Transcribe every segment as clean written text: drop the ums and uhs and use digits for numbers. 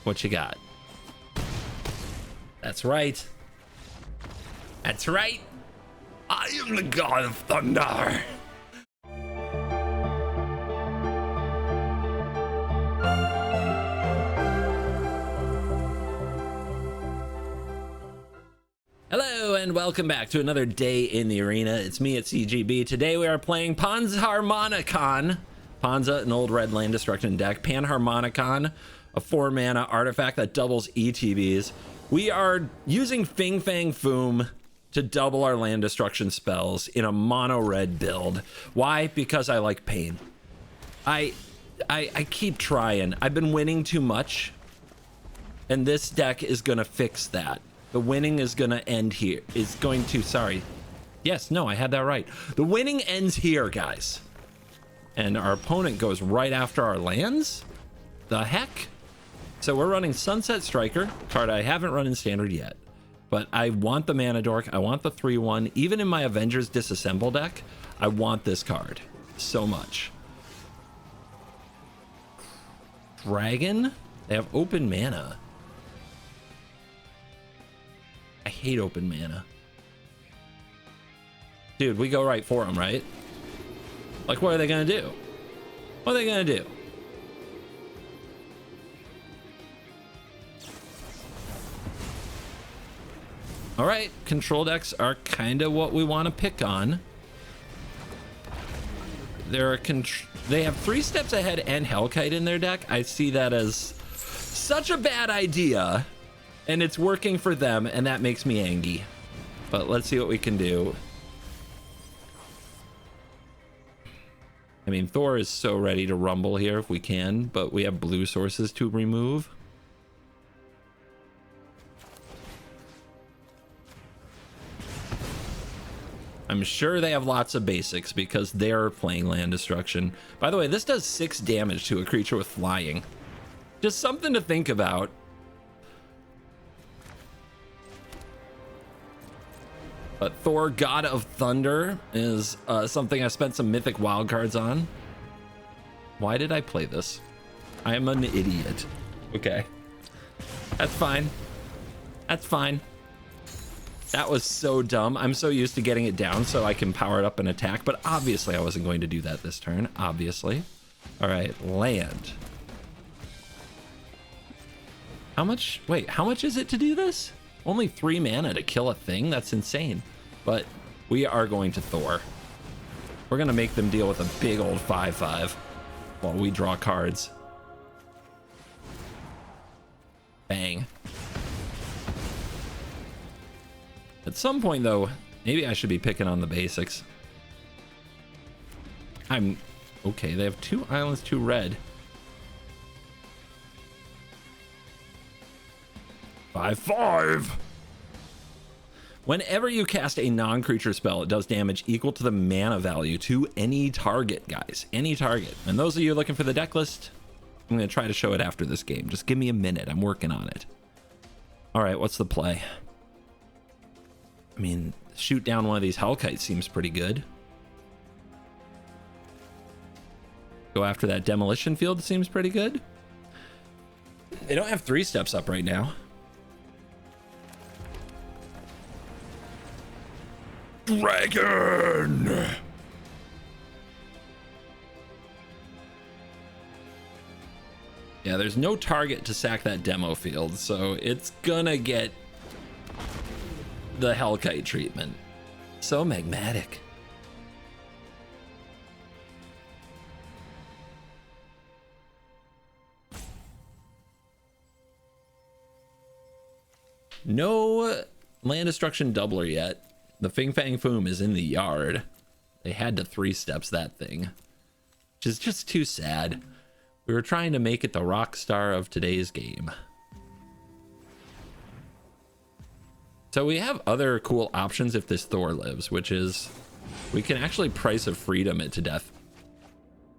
What you got? That's right. That's right. I am the god of thunder. Hello and welcome back to another day in the arena. It's me at CGB. Today we are playing Panharmonicon. Panza, an old red land destruction deck. Panharmonicon, a 4-mana artifact that doubles ETBs. We are using Fing Fang Foom to double our land destruction spells in a mono red build. Why? Because I like pain. I keep trying. I've been winning too much, and this deck is gonna fix that. The winning is gonna end here. Is going to, sorry. Yes, no, I had that right. The winning ends here, guys. And our opponent goes right after our lands? The heck? So we're running Sunset Striker, card I haven't run in standard yet. But I want the Mana Dork, I want the 3/1. Even in my Avengers Disassemble deck, I want this card so much. Dragon? They have open mana. I hate open mana. Dude, we go right for them, right? Like, what are they gonna do? What are they gonna do? All right, control decks are kind of what we want to pick on. They have 3 steps ahead and Hellkite in their deck. I see that as such a bad idea, and it's working for them, and that makes me angry. But let's see what we can do. I mean, Thor is so ready to rumble here if we can, but we have blue sources to remove. I'm sure they have lots of basics because they're playing land destruction. By the way, this does 6 damage to a creature with flying. Just something to think about. But Thor, God of Thunder, is something I spent some mythic wildcards on. Why did I play this? I am an idiot. Okay. That's fine. That's fine. That was so dumb. I'm so used to getting it down so I can power it up and attack, but obviously I wasn't going to do that this turn, obviously. All right, land. How much? Wait, how much is it to do this? Only 3 mana to kill a thing? That's insane. But we are going to Thor. We're going to make them deal with a big old 5/5 while we draw cards. Bang. At some point, though, maybe I should be picking on the basics. Okay, they have 2 islands, 2 red. 5/5. Whenever you cast a non-creature spell, it does damage equal to the mana value to any target, guys. Any target. And those of you looking for the deck list, I'm going to try to show it after this game. Just give me a minute. I'm working on it. All right, what's the play? I mean, shoot down one of these Hellkites seems pretty good. Go after that demolition field seems pretty good. They don't have 3 steps up right now. Dragon! Yeah, there's no target to sack that demo field, so it's gonna get the Hellkite treatment. So magmatic. No land destruction doubler yet. The Fing Fang Foom is in the yard. They had to 3 steps that thing, which is just too sad. We were trying to make it the rock star of today's game. So we have other cool options if this Thor lives, which is we can actually Price of Freedom it to death.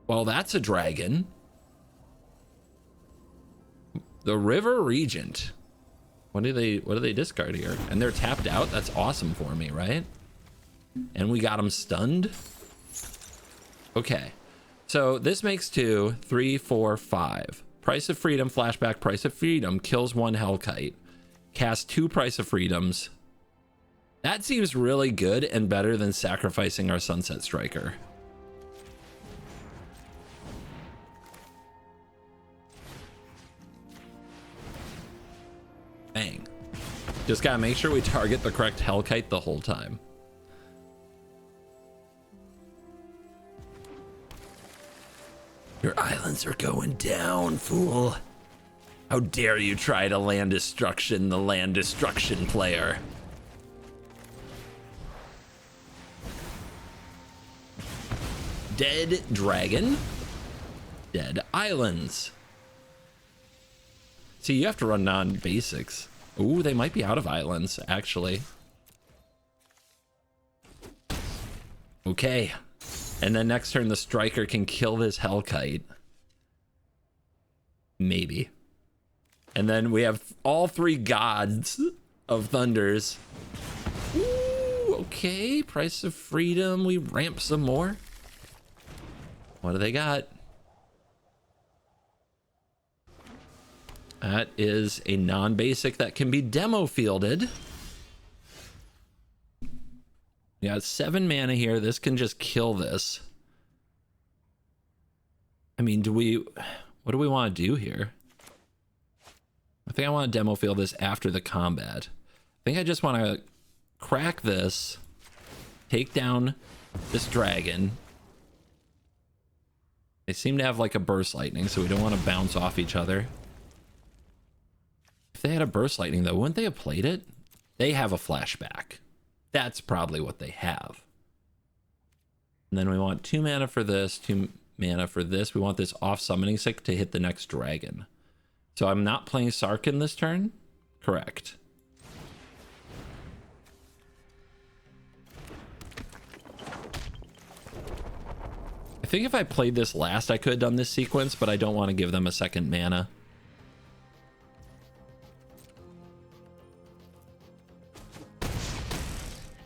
Well, that's a dragon. The River Regent. What do they discard here? And they're tapped out. That's awesome for me, right? And we got them stunned. Okay. So this makes 2, 3, 4, 5. Price of Freedom, flashback, Price of Freedom, kills 1 Hellkite. Cast 2 Price of Freedoms. That seems really good and better than sacrificing our Sunset Striker. Bang. Just gotta make sure we target the correct Hellkite the whole time. Your islands are going down, fool. How dare you try to land destruction, the land destruction player. Dead dragon. Dead islands. See, you have to run non-basics. Ooh, they might be out of islands, actually. Okay. And then next turn, the striker can kill this Hellkite. Maybe. And then we have all 3 gods of thunders. Ooh, okay. Price of Freedom. We ramp some more. What do they got? That is a non-basic that can be demo fielded. We got 7 mana here. This can just kill this. I mean, what do we want to do here? I think I want to demo field this after the combat. I think I just want to crack this, take down this dragon. They seem to have like a burst lightning, so we don't want to bounce off each other. If they had a burst lightning though, wouldn't they have played it? They have a flashback. That's probably what they have. And then we want 2 mana for this, 2 mana for this. We want this off summoning sick to hit the next dragon. So I'm not playing Sarkhan this turn? Correct. I think if I played this last, I could have done this sequence, but I don't want to give them a second mana.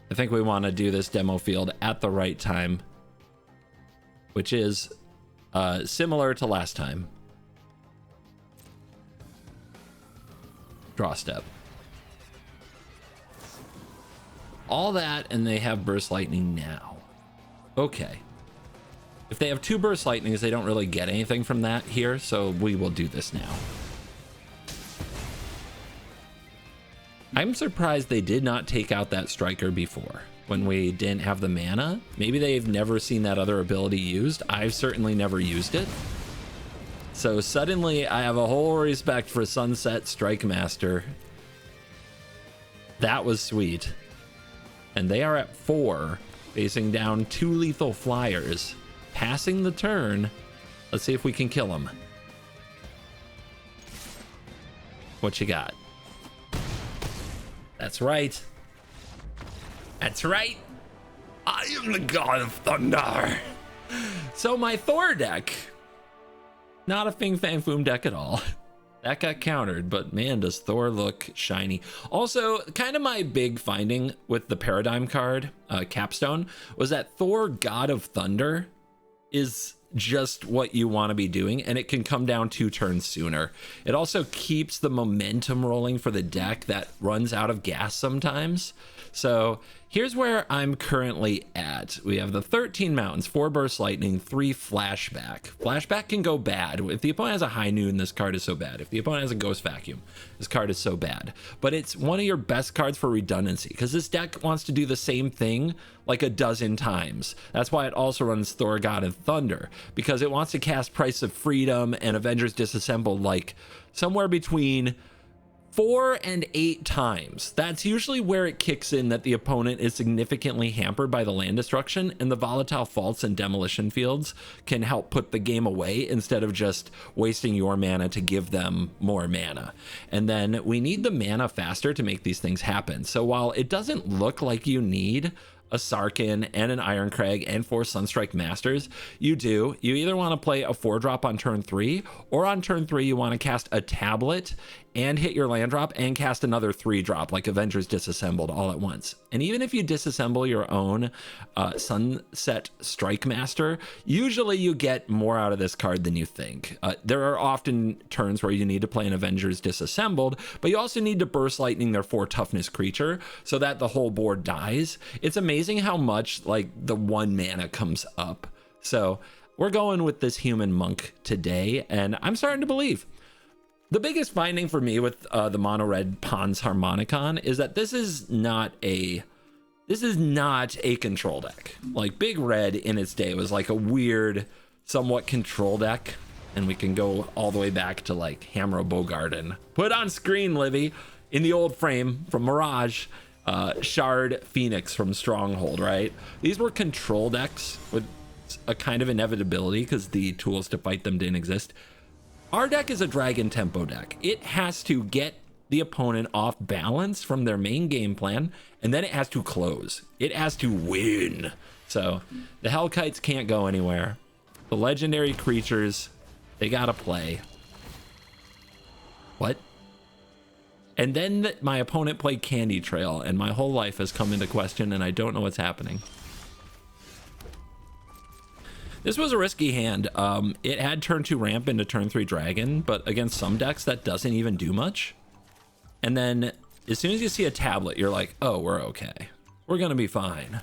I think we want to do this demo field at the right time, which is similar to last time. Draw step. All that, and they have burst lightning now. Okay. If they have 2 burst lightnings, they don't really get anything from that here, so we will do this now. I'm surprised they did not take out that striker before when we didn't have the mana. Maybe they've never seen that other ability used. I've certainly never used it. So suddenly I have a whole respect for Sunset Strike Master. That was sweet. And they are at 4, facing down 2 lethal flyers. Passing the turn. Let's see if we can kill them. What you got? That's right. That's right. I am the god of thunder. So my Thor deck, not a Fing Fang Foom deck at all. That got countered, but man, does Thor look shiny. Also, kind of my big finding with the Paradigm card, Capstone, was that Thor, God of Thunder, is just what you want to be doing, and it can come down 2 turns sooner. It also keeps the momentum rolling for the deck that runs out of gas sometimes. So here's where I'm currently at. We have the 13 mountains, 4 burst lightning, 3 flashback. Flashback can go bad. If the opponent has a high noon, this card is so bad. If the opponent has a ghost vacuum, this card is so bad. But it's one of your best cards for redundancy, because this deck wants to do the same thing like a dozen times. That's why it also runs Thor, God of Thunder, because it wants to cast Price of Freedom and Avengers Disassembled like somewhere between 4 and 8 times. That's usually where it kicks in, that the opponent is significantly hampered by the land destruction, and the volatile faults and demolition fields can help put the game away instead of just wasting your mana to give them more mana. And then we need the mana faster to make these things happen. So while it doesn't look like you need a Sarkin and an Iron Crag and 4 Sunstrike Masters, you either want to play a 4-drop on turn 3, or on turn 3 you want to cast a tablet and hit your land drop and cast another 3-drop like Avengers Disassembled all at once. And even if you disassemble your own Sunset Strike Master, usually you get more out of this card than you think. There are often turns where you need to play an Avengers Disassembled, but you also need to Burst Lightning their 4 toughness creature so that the whole board dies. It's amazing how much like the 1 mana comes up. So we're going with this human monk today, and I'm starting to believe. The biggest finding for me with the mono red Pons Harmonicon is that this is not a control deck. Like Big Red in its day was like a weird, somewhat control deck, and we can go all the way back to like Hamro Bogarden. Put on screen, Livy, in the old frame from Mirage, Shard Phoenix from Stronghold, right? These were control decks with a kind of inevitability because the tools to fight them didn't exist. Our deck is a Dragon Tempo deck. It has to get the opponent off balance from their main game plan, and then it has to close. It has to win. So the Hellkites can't go anywhere. The legendary creatures, they gotta play. What? And then my opponent played Candy Trail, and my whole life has come into question, and I don't know what's happening. This was a risky hand. It had turn 2 ramp into turn 3 dragon, but against some decks that doesn't even do much. And then as soon as you see a tablet, you're like, oh, we're okay. We're gonna be fine.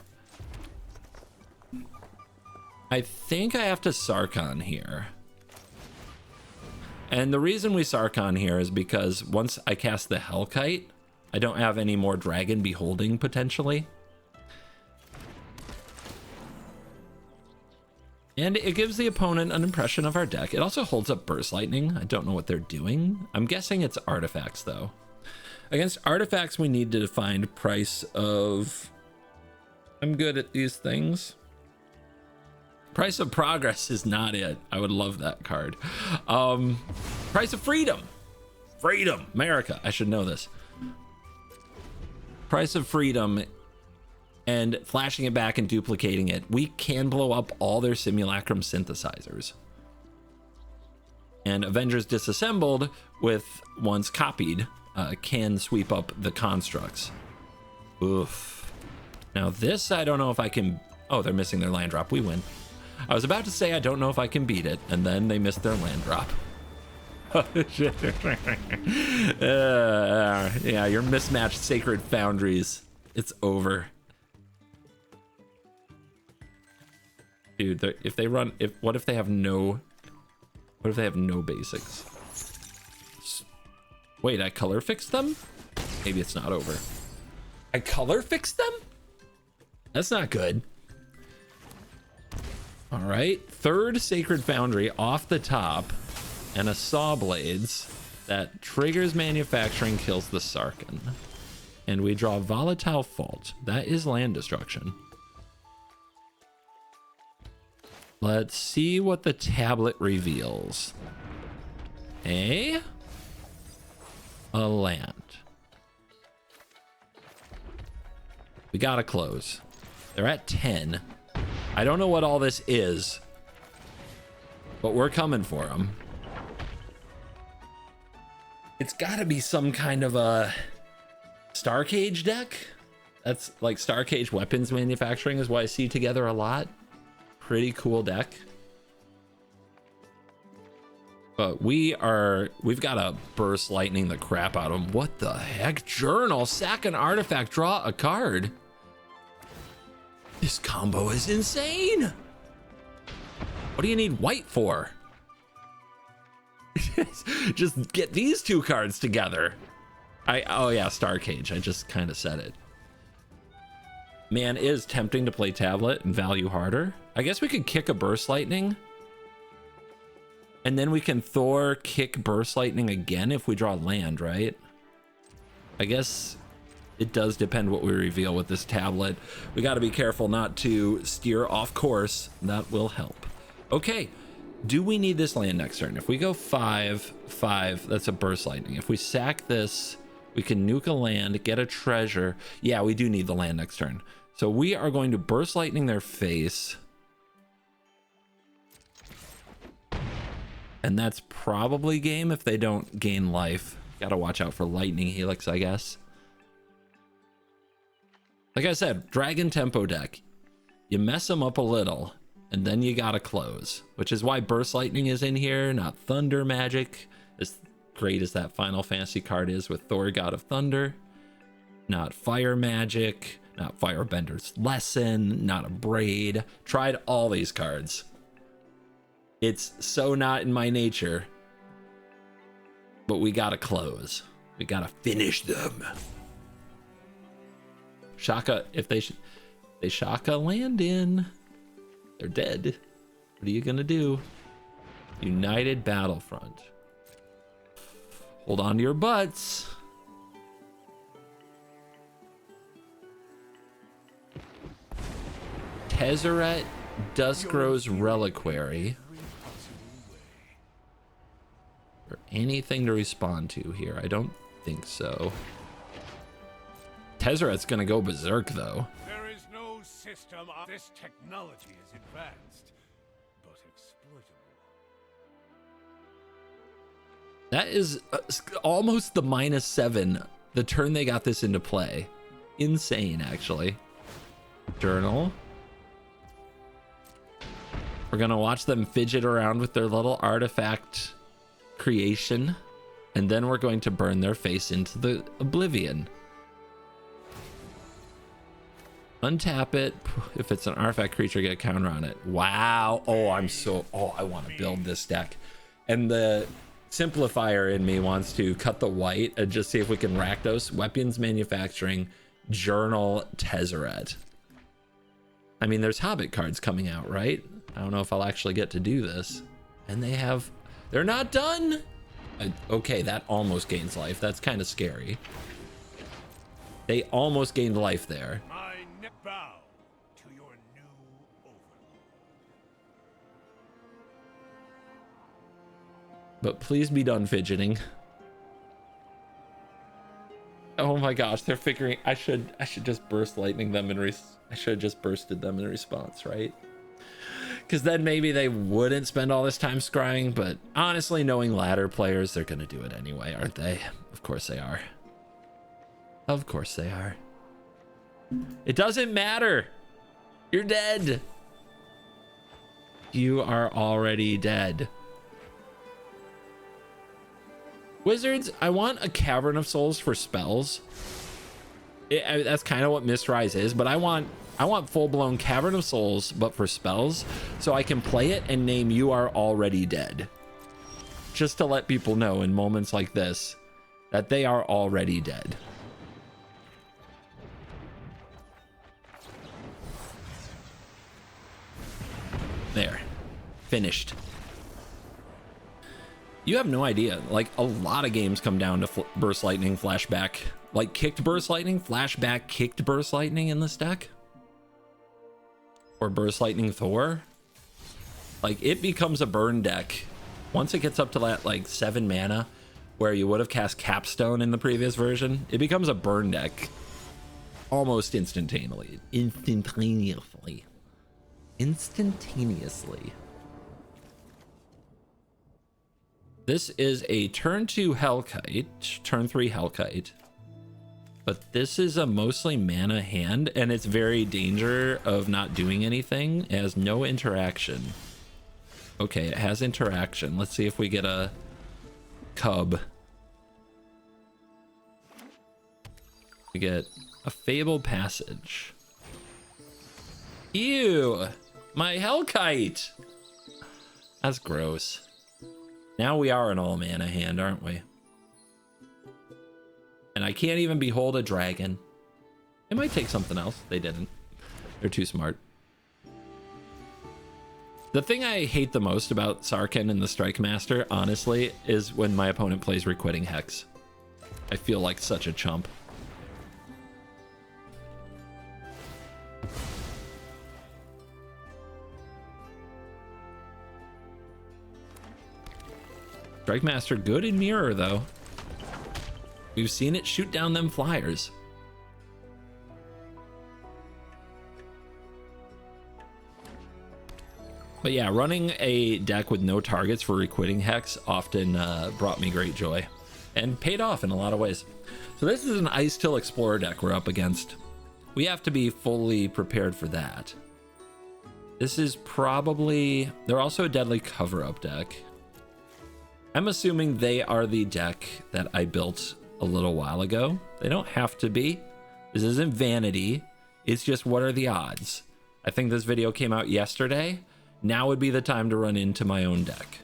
I think I have to Sarkon here. And the reason we Sarkon here is because once I cast the Hellkite, I don't have any more Dragon Beholding potentially. And it gives the opponent an impression of our deck. It also holds up Burst Lightning. I don't know what they're doing. I'm guessing it's artifacts though. Against artifacts, we need to find price of... I'm good at these things. Price of Progress is not it. I would love that card. Price of Freedom. Freedom. America. I should know this. Price of Freedom, and flashing it back and duplicating it. We can blow up all their Simulacrum synthesizers. And Avengers Disassembled, with once copied, can sweep up the constructs. Oof. Now this, I don't know if I can... Oh, they're missing their land drop. We win. I was about to say I don't know if I can beat it, and then they missed their land drop. Yeah, your mismatched Sacred Foundries. It's over. Dude, if they run... What if they have no basics? Wait, I color fixed them? Maybe it's not over. I color fixed them? That's not good. All right, 3rd Sacred Foundry off the top, and a Saw Blades that triggers manufacturing, kills the Sarkin. And we draw Volatile Fault. That is land destruction. Let's see what the tablet reveals. A land. We gotta close. They're at 10. I don't know what all this is, but we're coming for them. It's gotta be some kind of a Starcage deck. That's like Starcage weapons manufacturing is what I see together a lot. Pretty cool deck. But we've got to Burst Lightning the crap out of them. What the heck? Journal, sack an artifact, draw a card. This combo is insane. What do you need white for? Just get these 2 cards together. Oh yeah, Starcage. I just kind of said it. Man, it is tempting to play tablet and value harder. I guess we could kick a Burst Lightning. And then we can Thor kick Burst Lightning again if we draw land, right? I guess it does depend what we reveal with this tablet. We got to be careful not to steer off course. That will help. Okay, do we need this land next turn? If we go 5/5, that's a Burst Lightning. If we sack this, we can nuke a land, get a treasure. Yeah, we do need the land next turn. So we are going to burst lightning their face. And that's probably game if they don't gain life. Gotta watch out for lightning helix, I guess. Like I said, dragon tempo deck. You mess them up a little, and then you gotta close. Which is why burst lightning is in here, not thunder magic. As great as that Final Fantasy card is with Thor, God of Thunder. Not fire magic, not firebender's lesson, not a braid. Tried all these cards. It's so not in my nature, but we gotta close. We gotta finish them. Shaka, if they Shaka land in, they're dead. What are you gonna do? United Battlefront. Hold on to your butts. Tezzeret Duskrow's Reliquary. Or anything to respond to here? I don't think so. Tezzeret's gonna go berserk though. There is no system of this technology is advanced, but exploitable. That is almost the -7 the turn they got this into play. Insane, actually. Journal. We're gonna watch them fidget around with their little artifact creation, and then we're going to burn their face into the oblivion. Untap it. If it's an artifact creature, get a counter on it. Wow. Oh, I want to build this deck. And the simplifier in me wants to cut the white and just see if we can Rakdos, weapons manufacturing, journal, Tezzeret. I mean, there's Hobbit cards coming out, right? I don't know if I'll actually get to do this. And they're not done. Okay, that almost gains life. That's kind of scary. They almost gained life there. I bow to your new overlord. But please be done fidgeting. Oh my gosh, they're figuring I should just burst lightning them I should have just bursted them in response, right? Because then maybe they wouldn't spend all this time scrying, but honestly, knowing ladder players, they're gonna do it anyway, aren't they? Of course they are. Of course they are. It doesn't matter. You're dead. You are already dead. Wizards, I want a Cavern of Souls for spells. That's kind of what Mistrise is, but I want full-blown Cavern of Souls, but for spells, so I can play it and name You Are Already Dead. Just to let people know in moments like this that they are already dead. There. Finished. You have no idea. Like, a lot of games come down to Burst Lightning, Flashback. Like, kicked Burst Lightning, Flashback, kicked Burst Lightning in this deck. Or Burst Lightning Thor. Like, it becomes a burn deck. Once it gets up to that, like, 7 mana, where you would have cast Capstone in the previous version, it becomes a burn deck. Almost instantaneously. Instantaneously. This is a turn 2 Hellkite, turn 3 Hellkite. But this is a mostly mana hand, and it's very danger of not doing anything. It has no interaction. Okay, it has interaction. Let's see if we get a cub. We get a Fabled Passage. Ew! My Hellkite! That's gross. Now we are an all mana hand, aren't we? And I can't even behold a dragon. It might take something else. They didn't. They're too smart. The thing I hate the most about Sarkhan and the Strike Master, honestly, is when my opponent plays Requiting Hex. I feel like such a chump. Strike Master good in mirror though. We've seen it shoot down them flyers. But yeah, running a deck with no targets for requiting Hex often brought me great joy and paid off in a lot of ways. So this is an Ice Till Explorer deck we're up against. We have to be fully prepared for that. This is probably, they're also a Deadly Cover-Up deck. I'm assuming they are the deck that I built a little while ago. They don't have to be. This isn't vanity. It's just what are the odds? I think this video came out yesterday. Now would be the time to run into my own deck.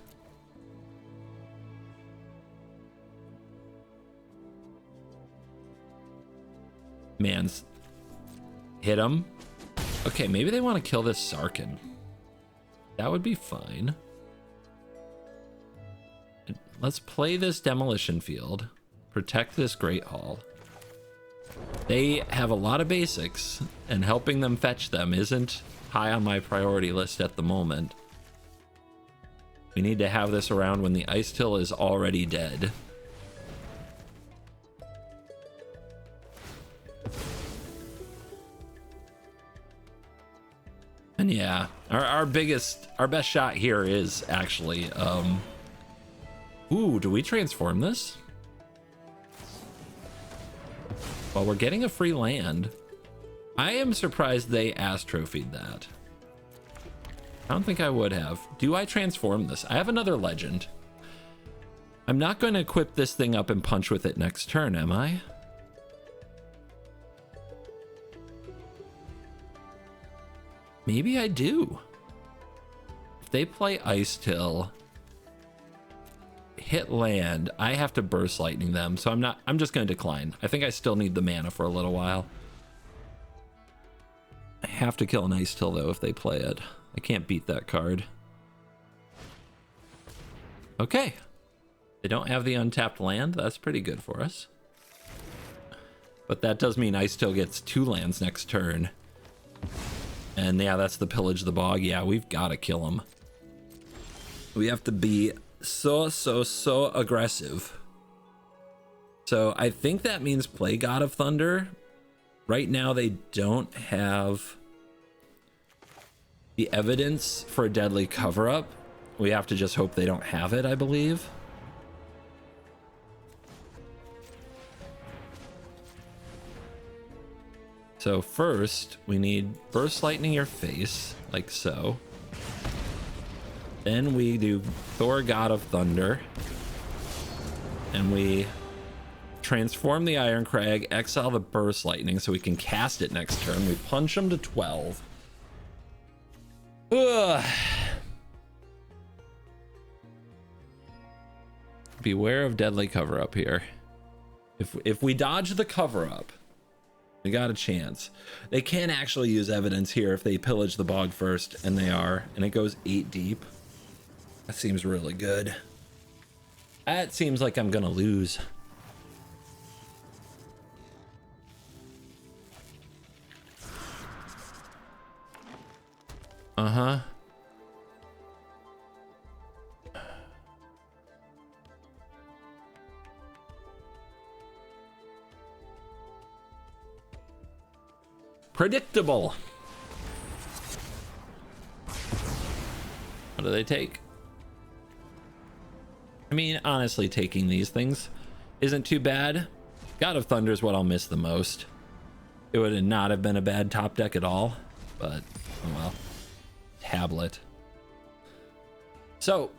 Man's hit him. Okay, maybe they want to kill this Sarkin. That would be fine. Let's play this Demolition Field. Protect this Great Hall. They have a lot of basics, and helping them fetch them isn't high on my priority list at the moment. We need to have this around when the Ice Till is already dead. And yeah, our best shot here is actually, ooh, do we transform this? Well, we're getting a free land. I am surprised they astrophied that. I don't think I would have. Do I transform this? I have another legend. I'm not going to equip this thing up and punch with it next turn, am I? Maybe I do. If they play Ice Till, hit land, I have to Burst Lightning them, so I'm just going to decline. I think I still need the mana for a little while. I have to kill an Ice Till though if they play it. I can't beat that card. Okay. They don't have the untapped land. That's pretty good for us. But that does mean Ice Till gets 2 lands next turn. And yeah, that's the Pillage the Bog. Yeah, we've got to kill him. We have to be so aggressive. So I think that means play God of Thunder. Right now they don't have the evidence for a Deadly Cover-Up. We have to just hope they don't have it, I believe. So first, we need Burst Lightning your face, like so. Then we do Thor, God of Thunder. And we transform the Iron Crag, exile the Burst Lightning so we can cast it next turn. We punch him to 12. Ugh. Beware of Deadly Cover-Up here. If we dodge the cover-up, we got a chance. They can actually use evidence here if they pillage the bog first, and they are, and it goes 8 deep. That seems really good. That seems like I'm gonna lose. Uh-huh. Predictable. What do they take? I mean, honestly, taking these things isn't too bad. God of Thunder is what I'll miss the most. It would not have been a bad top deck at all, but oh well. Tablet. So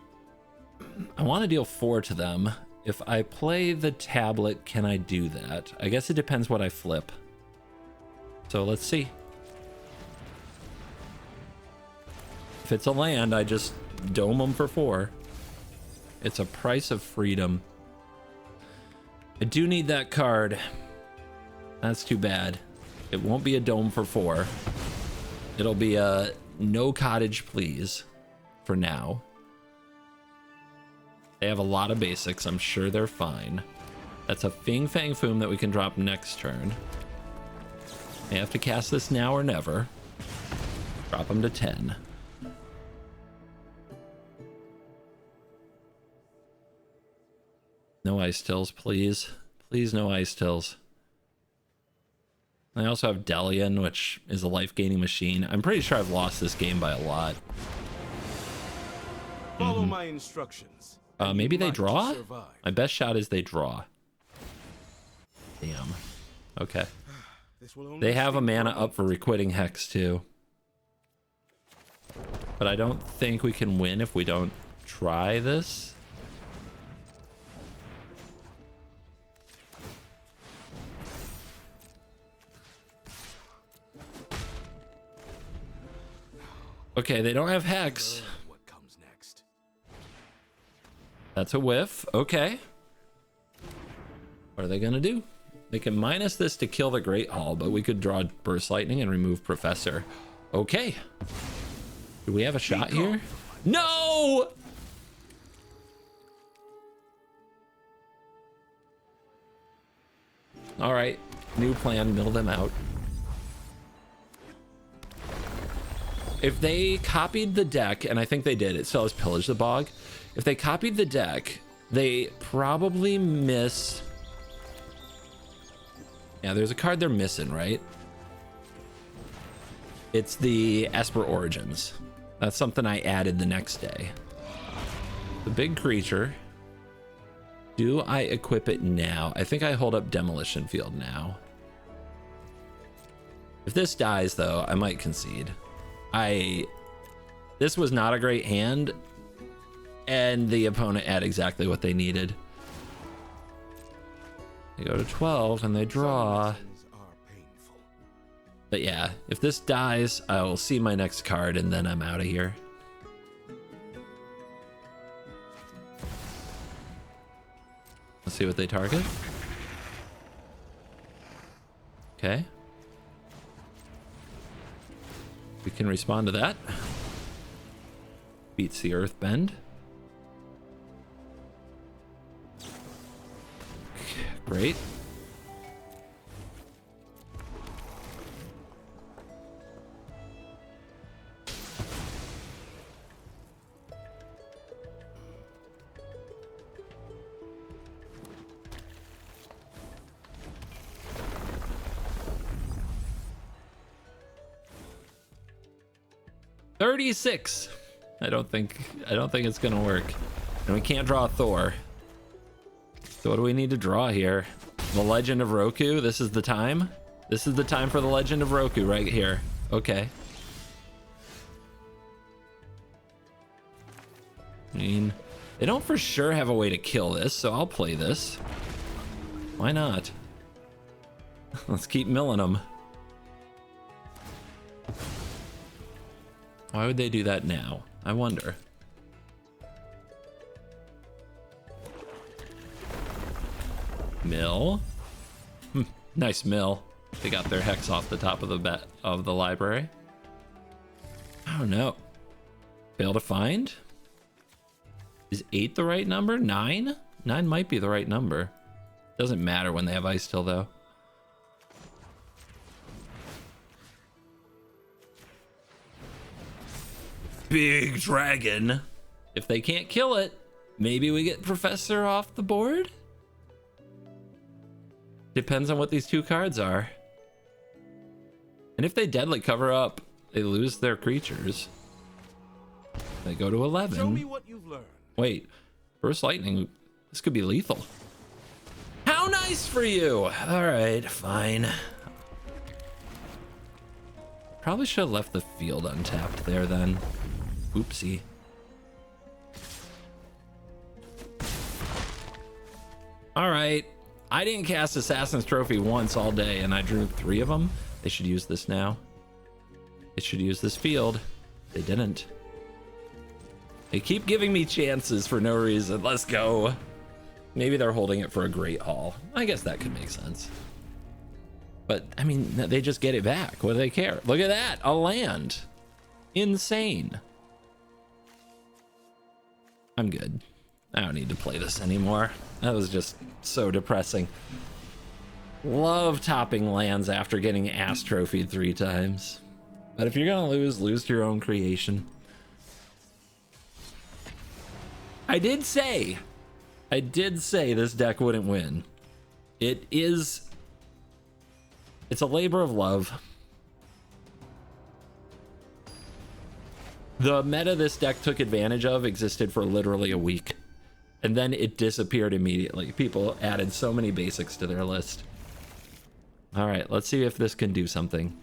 I want to deal 4 to them. If I play the tablet, can I do that? I guess it depends what I flip. So let's see. If it's a land, I just dome them for 4. It's a price of freedom. I do need that card. That's too bad. It won't be a dome for 4. It'll be a no cottage, please, for now. They have a lot of basics. I'm sure they're fine. That's a Fing Fang Foom that we can drop next turn. They have to cast this now or never. Drop them to 10. No Ice Tills, please. Please, no Ice Tills. I also have Delian, which is a life-gaining machine. I'm pretty sure I've lost this game by a lot. Follow my instructions. Maybe they might draw? survive. My best shot is they draw. Damn. Okay. This will only They have a sleep mana for up for requiting Hex too. But I don't think we can win if we don't try this. Okay, they don't have Hex. What comes next? That's a whiff. Okay. What are they gonna do? They can minus this to kill the Great Hall, but we could draw Burst Lightning and remove Professor. Okay. Do we have a shot here? No! All right. New plan, mill them out. If they copied the deck, and I think they did, it still has Pillage the Bog. If they copied the deck, they probably miss... Yeah, there's a card they're missing, right? It's the Esper Origins. That's something I added the next day. The big creature. Do I equip it now? I think I hold up Demolition Field now. If this dies, though, I might concede. This was not a great hand, and the opponent had exactly what they needed. They go to 12 and they draw. But yeah, if this dies, I will see my next card and then I'm out of here. Let's see what they target. Okay. We can respond to that. Beats the Earthbend. Great. $36. I don't think it's gonna work. And we can't draw a Thor. So what do we need to draw here? The Legend of Roku. This is the time. This is the time for the Legend of Roku right here. Okay. I mean, they don't for sure have a way to kill this, so I'll play this. Why not? Let's keep milling them. Why would they do that now? I wonder. Mill. Nice mill. They got their Hex off the top of the library. I don't know. Fail to find? Is 8 the right number? 9? 9 might be the right number. Doesn't matter when they have Ice Till though. Big dragon. If they can't kill it, maybe we get Professor off the board? Depends on what these two cards are. And if they deadly cover up, they lose their creatures. They go to 11. Show me what you've learned. Wait, Burst Lightning, this could be lethal. How nice for you! All right, fine. Probably should have left the field untapped there then. Oopsie. All right, I didn't cast Assassin's Trophy once all day and I drew 3 of them. They should use this now. They should use this field. They didn't. They keep giving me chances for no reason. Let's go. Maybe they're holding it for a Great Hall. I guess that could make sense. But, I mean, they just get it back. What do they care? Look at that. A land. Insane. I'm good. I don't need to play this anymore. That was just so depressing. Love topping lands after getting ass trophied 3 times. But if you're gonna lose to your own creation. I did say this deck wouldn't win. It's a labor of love. The meta this deck took advantage of existed for literally a week, and then it disappeared immediately. People added so many basics to their list. All right, let's see if this can do something.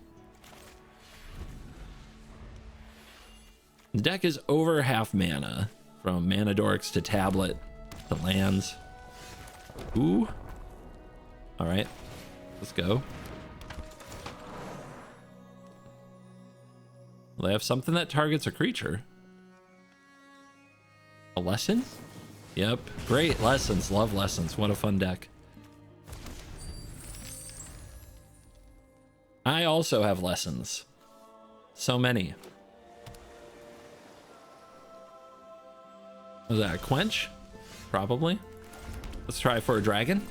The deck is over half mana, from mana dorks to tablet to lands. Ooh. All right, let's go. Well, they have something that targets a creature. A lesson? Yep, great lessons. Love lessons. What a fun deck. I also have lessons. So many. Was that a quench? Probably. Let's try for a dragon.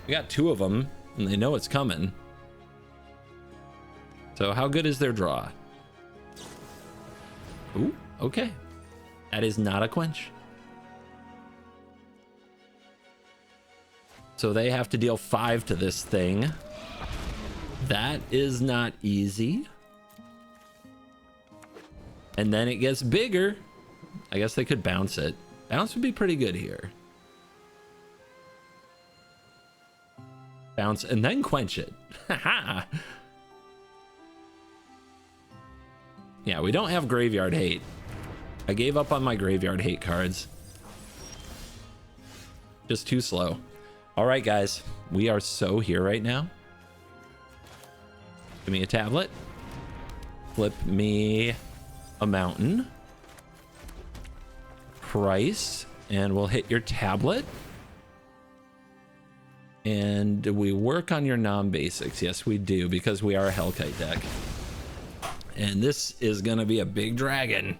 We got 2 of them, and they know it's coming. So how good is their draw? Ooh, okay. That is not a quench. So they have to deal 5 to this thing. That is not easy. And then it gets bigger. I guess they could bounce it. Bounce would be pretty good here. Bounce and then quench it. Haha. Yeah, we don't have graveyard hate. I gave up on my graveyard hate cards. Just too slow. All right, guys, we are so here right now. Give me a tablet. Flip me a mountain. Price, and we'll hit your tablet. And we work on your non-basics. Yes, we do, because we are a Hellkite deck. And this is gonna be a big dragon.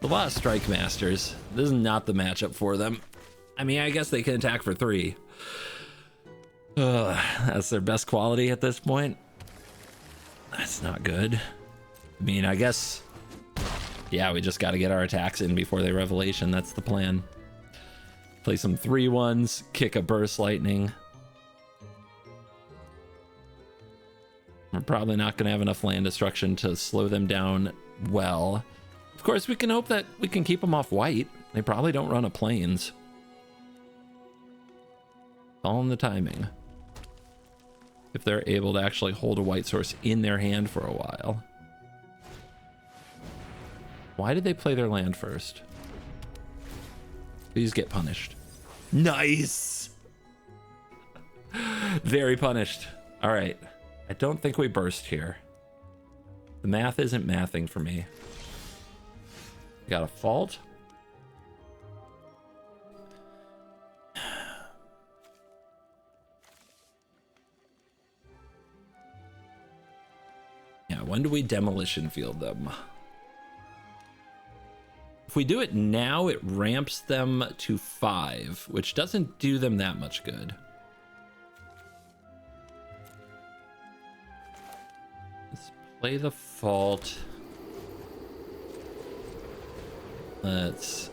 A lot of Strike Masters. This is not the matchup for them. I mean, I guess they can attack for 3. That's their best quality at this point. That's not good. I mean, I guess, yeah, we just got to get our attacks in before they Revelation. That's the plan. Play some 3/1s, kick a Burst Lightning. We're probably not going to have enough land destruction to slow them down well. Of course, we can hope that we can keep them off white. They probably don't run a Plains. All in the timing. If they're able to actually hold a white source in their hand for a while. Why did they play their land first? Please get punished. Nice! Very punished. All right. I don't think we burst here. The math isn't mathing for me. Got a fault. Yeah, when do we demolition field them? If we do it now, it ramps them to 5, which doesn't do them that much good. Let's play the fault. Let's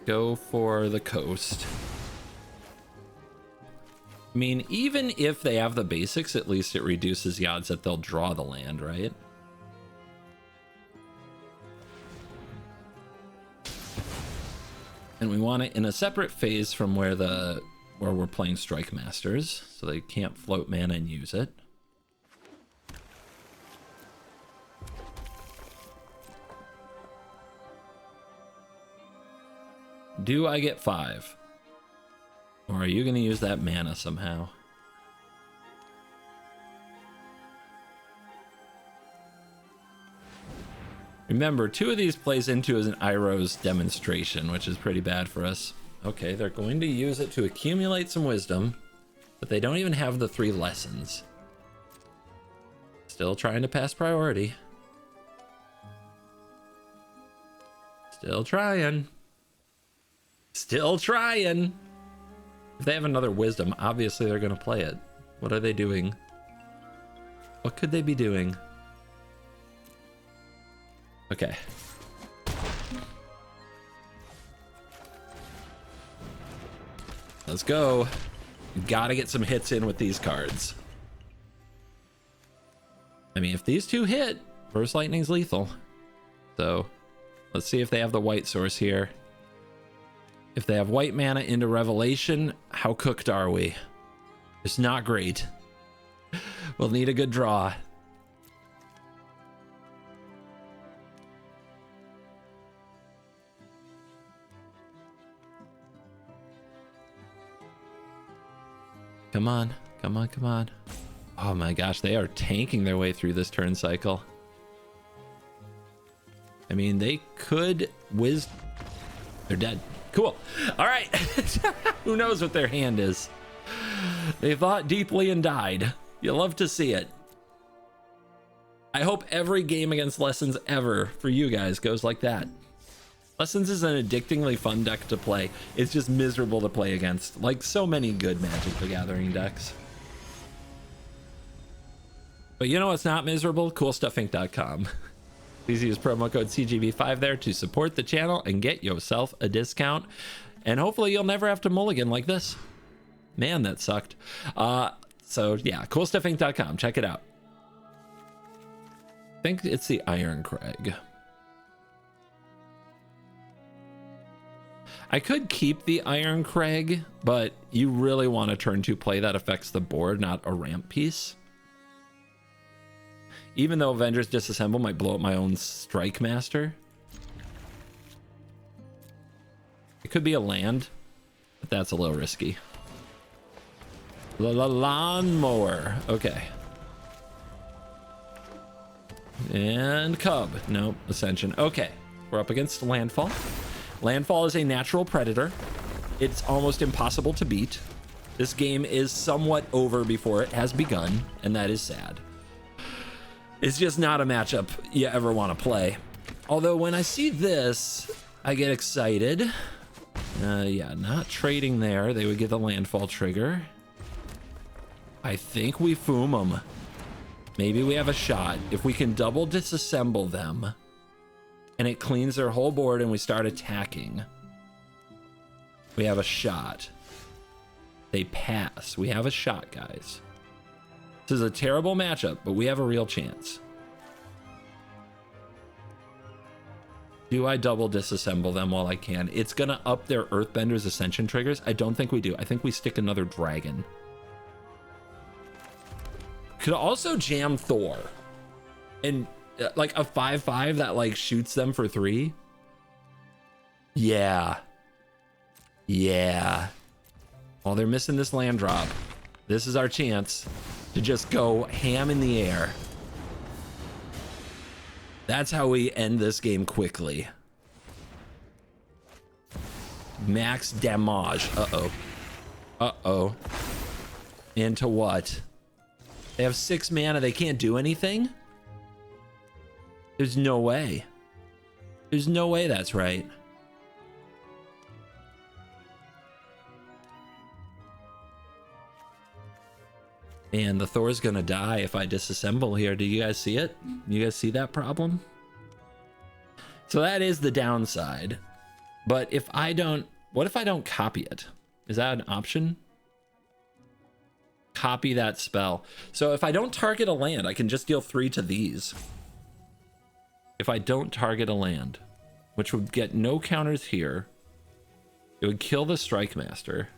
go for the coast. I mean, even if they have the basics, at least it reduces the odds that they'll draw the land, right? And we want it in a separate phase from where we're playing Strike Masters, so they can't float mana and use it. Do I get 5? Or are you going to use that mana somehow? Remember, 2 of these plays into as an Iroh's demonstration, which is pretty bad for us. Okay, they're going to use it to accumulate some wisdom, but they don't even have the 3 lessons. Still trying to pass priority. Still trying. Still trying. If they have another wisdom, obviously they're going to play it. What are they doing? What could they be doing? Okay. Let's go. Gotta get some hits in with these cards. I mean, if these two hit, Burst Lightning's lethal. So let's see if they have the white source here. If they have white mana into Revelation, how cooked are we? It's not great. We'll need a good draw. Come on, come on, come on. Oh my gosh, they are tanking their way through this turn cycle. I mean, they could whiz. They're dead. Cool. All right. Who knows what their hand is? They thought deeply and died. You love to see it. I hope every game against Lessons ever for you guys goes like that. Lessons is an addictingly fun deck to play. It's just miserable to play against, like so many good Magic the Gathering decks. But you know what's not miserable? CoolStuffInc.com. Please use promo code CGB5 there to support the channel and get yourself a discount. And hopefully you'll never have to mulligan like this. Man, that sucked. So yeah, CoolStuffInc.com. Check it out. I think it's the Iron Crag. I could keep the Iron Crag, but you really want a turn 2 play that affects the board, not a ramp piece. Even though Avengers Disassemble might blow up my own Strike Master. It could be a land, but that's a little risky. Lawnmower. Okay. And Cub. Nope. Ascension. Okay. We're up against Landfall. Landfall is a natural predator. It's almost impossible to beat. This game is somewhat over before it has begun, and that is sad. It's just not a matchup you ever want to play. Although when I see this, I get excited. Yeah, not trading there. They would get the landfall trigger. I think we foom them. Maybe we have a shot. If we can double disassemble them and it cleans their whole board and we start attacking, we have a shot. They pass. We have a shot, guys. This is a terrible matchup, but we have a real chance. Do I double disassemble them while I can? It's gonna up their Earthbender's Ascension triggers. I don't think we do. I think we stick another dragon. Could also jam Thor. And like a 5/5 that like shoots them for 3. Yeah. Yeah. Well, they're missing this land drop. This is our chance to just go ham in the air. That's how we end this game quickly. Max damage. Uh-oh. Uh-oh. Into what? They have 6 mana. They can't do anything? There's no way. There's no way that's right. And the Thor's gonna die if I disassemble here. Do you guys see it? You guys see that problem? So that is the downside. But if I don't, what if I don't copy it? Is that an option? Copy that spell. So if I don't target a land, I can just deal 3 to these. If I don't target a land, which would get no counters here, it would kill the Strike Master.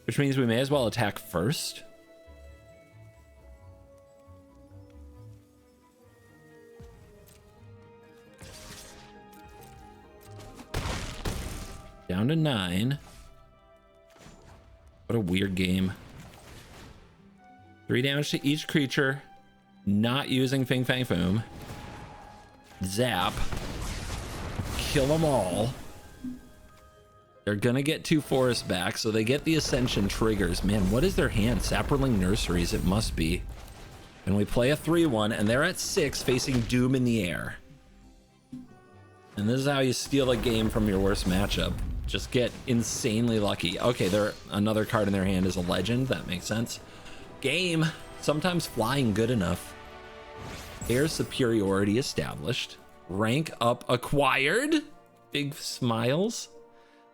Which means we may as well attack first. Down to 9. What a weird game. 3 damage to each creature. Not using Fing Fang Foom. Zap. Kill them all. They're gonna get 2 forests back, so they get the Ascension triggers. Man, what is their hand? Sapperling Nurseries, it must be. And we play a 3/1, and they're at 6, facing Doom in the air. And this is how you steal a game from your worst matchup. Just get insanely lucky. Okay, another card in their hand is a legend. That makes sense. Game. Sometimes flying good enough. Air superiority established. Rank up acquired. Big smiles.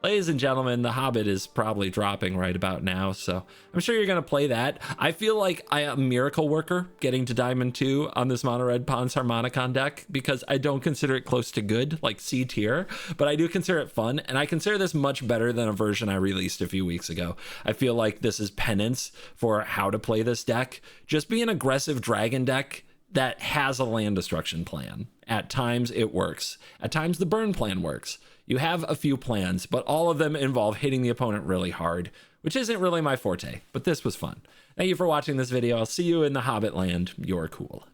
Ladies and gentlemen, The Hobbit is probably dropping right about now, so I'm sure you're going to play that. I feel like I am a miracle worker getting to Diamond 2 on this Mono Red Pons Harmonicon deck, because I don't consider it close to good, like C tier, but I do consider it fun, and I consider this much better than a version I released a few weeks ago. I feel like this is penance for how to play this deck. Just be an aggressive dragon deck that has a land destruction plan. At times it works. At times the burn plan works. You have a few plans, but all of them involve hitting the opponent really hard, which isn't really my forte, but this was fun. Thank you for watching this video. I'll see you in the Hobbit land. You're cool.